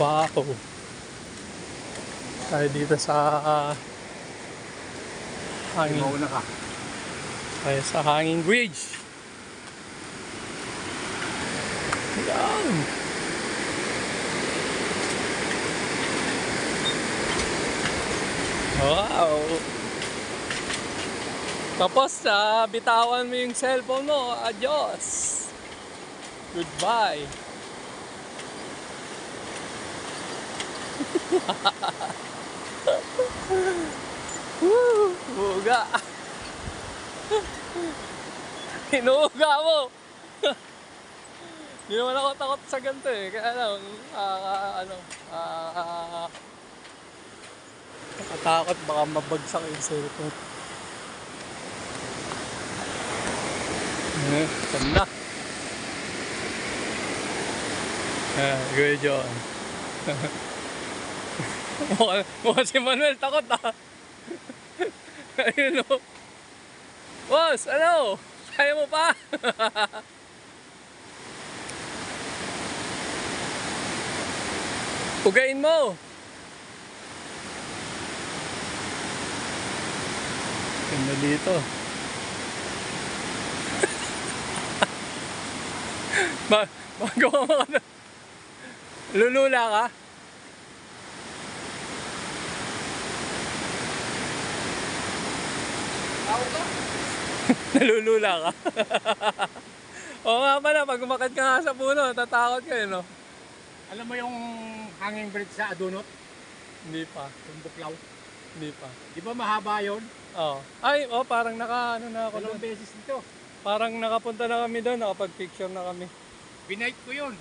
Wow. Tayo dito sa hangin. Mauna ka. Tayo sa hanging bridge. Yan. Wow. Tapos bitawan mo yung cellphone mo. Adios. Goodbye. Woo! Uga. Inuuga mo. Hindi naman ako takot sa ganito eh. Kaya lang, nakatakot baka mabagsak yung cellphone. Ganda. Good John. Mukha si Manuel, takot ah. Ayun o. Boss, ano? Kaya mo pa? Ugain mo. Ganda dito. Magawa mo ka na. Lulula ka? Nalulula ka? Oo nga pala, pag umakit ka nga sa puno, tatakot ka no? Alam mo yung hanging bridge sa Adunot? Hindi pa. Yung Buklaw? Hindi pa. Di ba mahaba yun? Oo. Ay, parang na ako doon. Dalawang beses dito. Parang nakapunta na kami doon, nakapag-picture na kami. Binight ko yun.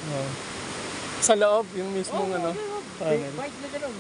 Oo. Sa loob, yung mismong ano. Bike na gano'n.